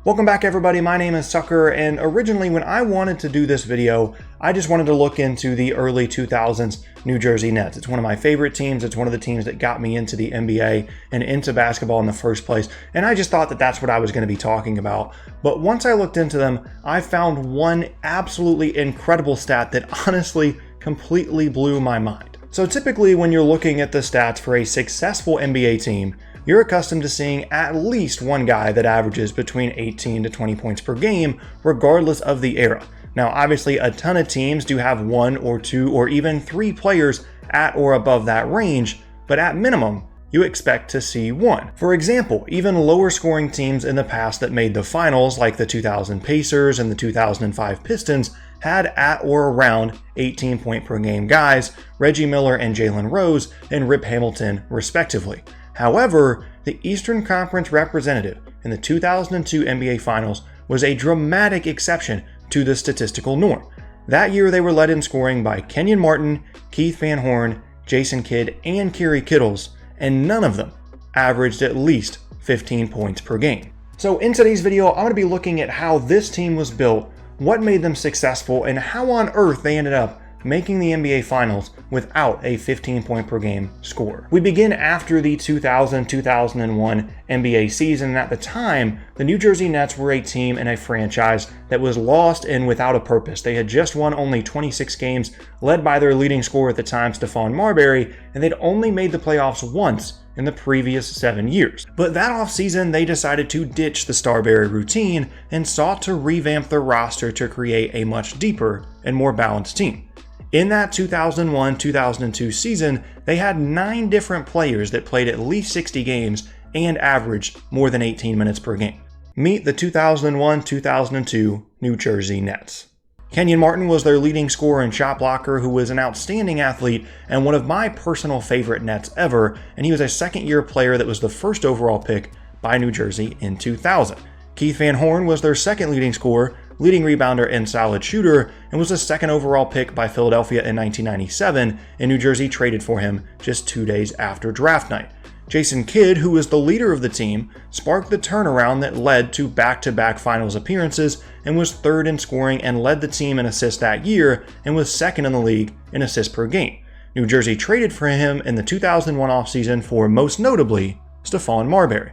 Welcome back everybody, my name is Sucker, and originally when I wanted to do this video, I just wanted to look into the early 2000s New Jersey Nets. It's one of my favorite teams, it's one of the teams that got me into the NBA and into basketball in the first place, and I just thought that that's what I was going to be talking about. But once I looked into them, I found one absolutely incredible stat that honestly completely blew my mind. So typically when you're looking at the stats for a successful NBA team, you're accustomed to seeing at least one guy that averages between 18 to 20 points per game, regardless of the era. Now, obviously, a ton of teams do have one or two or even three players at or above that range, but at minimum, you expect to see one. For example, even lower scoring teams in the past that made the finals, like the 2000 Pacers and the 2005 Pistons, had at or around 18 point per game guys, Reggie Miller and Jalen Rose, and Rip Hamilton, respectively. However, the Eastern Conference representative in the 2002 NBA Finals was a dramatic exception to the statistical norm. That year, they were led in scoring by Kenyon Martin, Keith Van Horn, Jason Kidd, and Kerry Kittles, and none of them averaged at least 15 points per game. So in today's video, I'm going to be looking at how this team was built, what made them successful, and how on earth they ended up making the NBA Finals without a 15 point per game score. We begin after the 2000-2001 NBA season, and at the time, the New Jersey Nets were a team and a franchise that was lost and without a purpose. They had just won only 26 games, led by their leading scorer at the time, Stephon Marbury, and they'd only made the playoffs once in the previous 7 years. But that offseason, they decided to ditch the Starbury routine and sought to revamp their roster to create a much deeper and more balanced team. In that 2001-2002 season, they had 9 different players that played at least 60 games and averaged more than 18 minutes per game. Meet the 2001-2002 New Jersey Nets. Kenyon Martin was their leading scorer and shot blocker, who was an outstanding athlete and one of my personal favorite Nets ever, and he was a second-year player that was the first overall pick by New Jersey in 2000. Keith Van Horn was their second leading scorer, leading rebounder, and solid shooter, and was the second overall pick by Philadelphia in 1997, and New Jersey traded for him just 2 days after draft night. Jason Kidd, who was the leader of the team, sparked the turnaround that led to back-to-back finals appearances and was third in scoring and led the team in assists that year and was second in the league in assists per game. New Jersey traded for him in the 2001 offseason for, most notably, Stephon Marbury.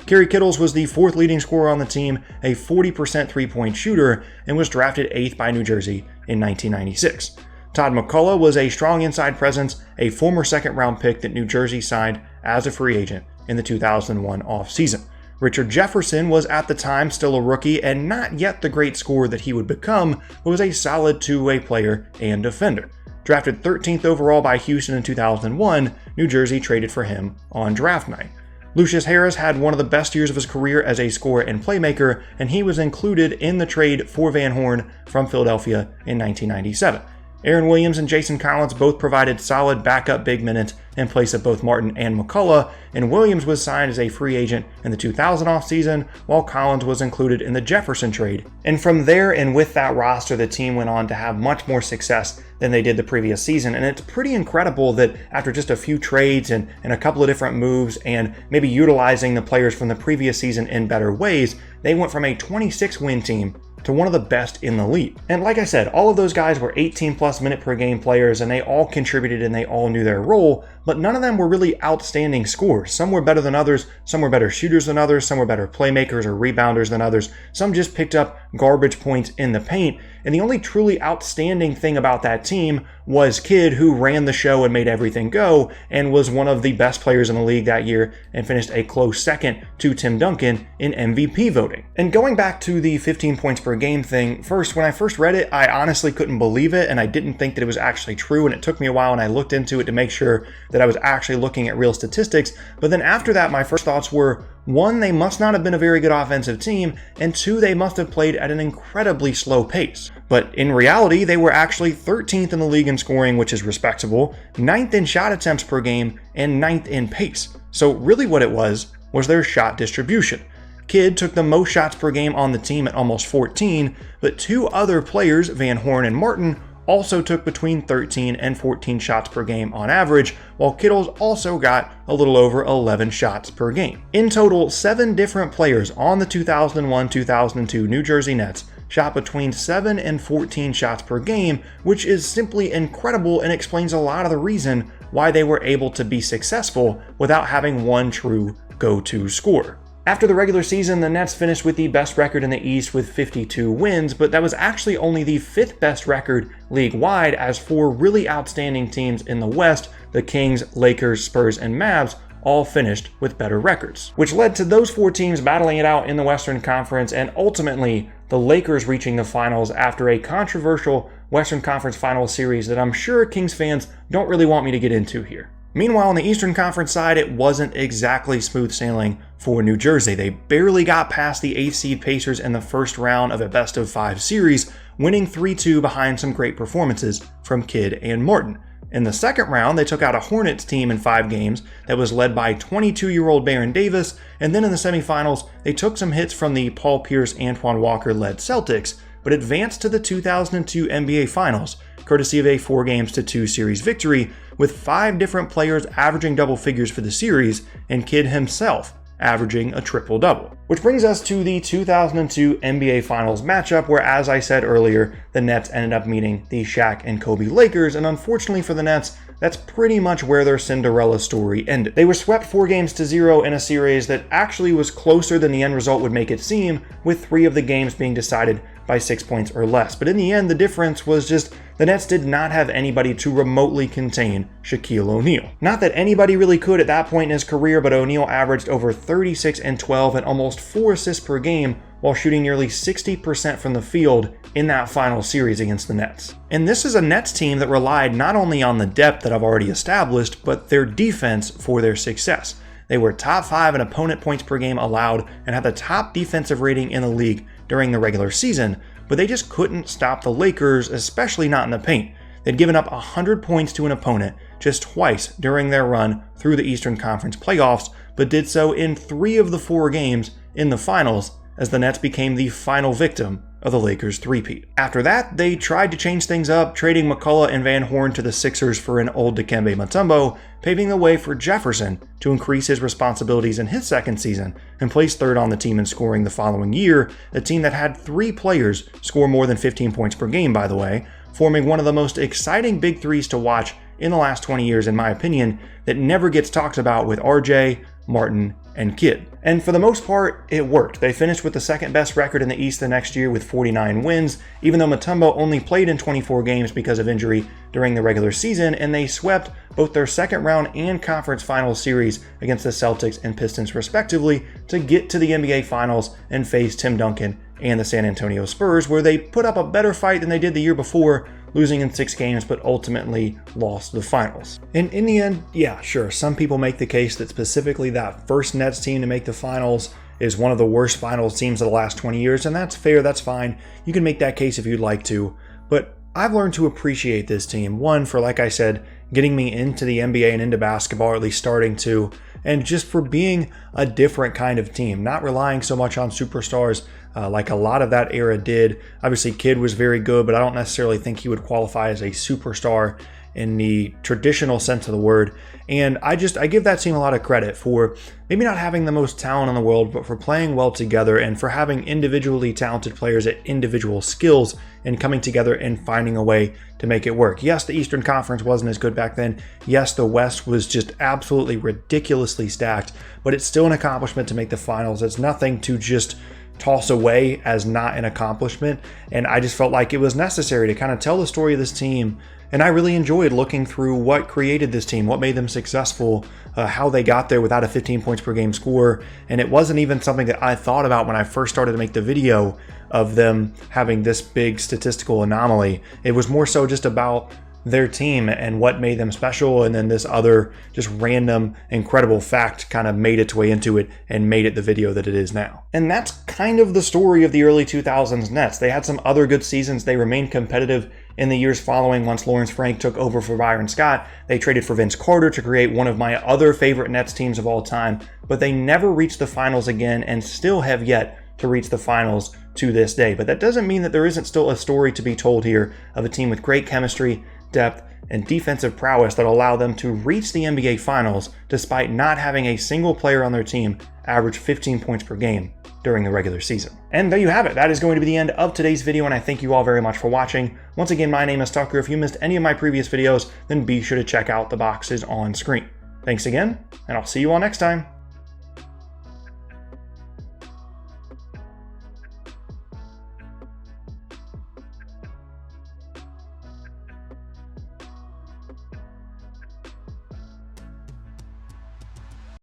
Kerry Kittles was the fourth leading scorer on the team, a 40% three-point shooter, and was drafted 8th by New Jersey in 1996. Todd McCullough was a strong inside presence, a former second-round pick that New Jersey signed as a free agent in the 2001 offseason. Richard Jefferson was at the time still a rookie and not yet the great scorer that he would become, but was a solid two-way player and defender. Drafted 13th overall by Houston in 2001, New Jersey traded for him on draft night. Lucius Harris had one of the best years of his career as a scorer and playmaker, and he was included in the trade for Van Horn from Philadelphia in 1997. Aaron Williams and Jason Collins both provided solid backup big minutes in place of both Martin and McCullough, and Williams was signed as a free agent in the 2000 offseason, while Collins was included in the Jefferson trade. And from there and with that roster, the team went on to have much more success than they did the previous season, and it's pretty incredible that after just a few trades and a couple of different moves and maybe utilizing the players from the previous season in better ways, they went from a 26-win team to one of the best in the league. And like I said, all of those guys were 18 plus minute per game players, and they all contributed and they all knew their role, but none of them were really outstanding scorers. Some were better than others, some were better shooters than others, some were better playmakers or rebounders than others, some just picked up garbage points in the paint, and the only truly outstanding thing about that team was Kidd, who ran the show and made everything go, and was one of the best players in the league that year and finished a close second to Tim Duncan in MVP voting. And going back to the 15 points per game thing, when I first read it, I honestly couldn't believe it, and I didn't think that it was actually true, and it took me a while, and I looked into it to make sure that I was actually looking at real statistics. But then after that, my first thoughts were, 1, they must not have been a very good offensive team, and 2, they must have played at an incredibly slow pace. But in reality, they were actually 13th in the league in scoring, which is respectable, 9th in shot attempts per game, and 9th in pace. So really what it was their shot distribution. Kidd took the most shots per game on the team at almost 14, but 2 other players, Van Horn and Martin, also took between 13 and 14 shots per game on average, while Kittles also got a little over 11 shots per game. In total, 7 different players on the 2001-2002 New Jersey Nets shot between 7 and 14 shots per game, which is simply incredible and explains a lot of the reason why they were able to be successful without having one true go-to scorer. After the regular season, the Nets finished with the best record in the East with 52 wins, but that was actually only the 5th best record league-wide, as 4 really outstanding teams in the West, the Kings, Lakers, Spurs, and Mavs, all finished with better records, which led to those 4 teams battling it out in the Western Conference, and ultimately the Lakers reaching the finals after a controversial Western Conference Finals series that I'm sure Kings fans don't really want me to get into here. Meanwhile, on the Eastern Conference side, it wasn't exactly smooth sailing for New Jersey. They barely got past the 8th seed Pacers in the first round of a best-of-5 series, winning 3-2 behind some great performances from Kidd and Martin. In the second round, they took out a Hornets team in 5 games that was led by 22-year-old Baron Davis, and then in the semifinals, they took some hits from the Paul Pierce, Antoine Walker-led Celtics, but advanced to the 2002 NBA Finals, courtesy of a 4-2 series victory, with 5 different players averaging double figures for the series, and Kidd himself averaging a triple-double. Which brings us to the 2002 NBA Finals matchup, where, as I said earlier, the Nets ended up meeting the Shaq and Kobe Lakers, and unfortunately for the Nets, that's pretty much where their Cinderella story ended. They were swept 4-0 in a series that actually was closer than the end result would make it seem, with 3 of the games being decided by 6 points or less. But in the end, the difference was just the Nets did not have anybody to remotely contain Shaquille O'Neal. Not that anybody really could at that point in his career, but O'Neal averaged over 36 and 12 and almost 4 assists per game while shooting nearly 60% from the field in that final series against the Nets. And this is a Nets team that relied not only on the depth that I've already established, but their defense for their success. They were top 5 in opponent points per game allowed and had the top defensive rating in the league during the regular season, but they just couldn't stop the Lakers, especially not in the paint. They'd given up 100 points to an opponent just twice during their run through the Eastern Conference playoffs, but did so in 3 of the 4 games in the finals, as the Nets became the final victim of the Lakers' three-peat. After that, they tried to change things up, trading McCullough and Van Horn to the Sixers for an old Dikembe Mutombo, paving the way for Jefferson to increase his responsibilities in his second season and place 3rd on the team in scoring the following year, a team that had 3 players score more than 15 points per game, by the way, forming one of the most exciting big threes to watch in the last 20 years, in my opinion, that never gets talked about, with RJ, Martin, and Kidd. And for the most part, it worked. They finished with the 2nd best record in the East the next year with 49 wins, even though Mutombo only played in 24 games because of injury during the regular season, and they swept both their second round and conference finals series against the Celtics and Pistons respectively to get to the NBA Finals and face Tim Duncan and the San Antonio Spurs, where they put up a better fight than they did the year before, losing in 6 games, but ultimately lost the finals. And in the end, yeah, sure, some people make the case that specifically that first Nets team to make the finals is one of the worst finals teams of the last 20 years, and that's fair, that's fine. You can make that case if you'd like to, but I've learned to appreciate this team. One, for, like I said, getting me into the NBA and into basketball, or at least starting to, and just for being a different kind of team, not relying so much on superstars like a lot of that era did. Obviously, Kidd was very good, but I don't necessarily think he would qualify as a superstar in the traditional sense of the word. And I give that team a lot of credit for maybe not having the most talent in the world, but for playing well together and for having individually talented players at individual skills and coming together and finding a way to make it work. Yes, the Eastern Conference wasn't as good back then. Yes, the West was just absolutely ridiculously stacked, but it's still an accomplishment to make the finals. It's nothing to just toss away as not an accomplishment. And I just felt like it was necessary to kind of tell the story of this team. And I really enjoyed looking through what created this team, what made them successful, how they got there without a 15 points per game score. And it wasn't even something that I thought about when I first started to make the video of them having this big statistical anomaly. It was more so just about their team and what made them special, and then this other just random incredible fact kind of made its way into it and made it the video that it is now. And that's kind of the story of the early 2000s Nets. They had some other good seasons. They remained competitive in the years following. Once Lawrence Frank took over for Byron Scott, they traded for Vince Carter to create one of my other favorite Nets teams of all time, but they never reached the finals again and still have yet to reach the finals to this day. But that doesn't mean that there isn't still a story to be told here of a team with great chemistry, depth, and defensive prowess that allow them to reach the NBA Finals despite not having a single player on their team average 15 points per game during the regular season. And there you have it. That is going to be the end of today's video, and I thank you all very much for watching. Once again, my name is Tucker. If you missed any of my previous videos, then be sure to check out the boxes on screen. Thanks again, and I'll see you all next time.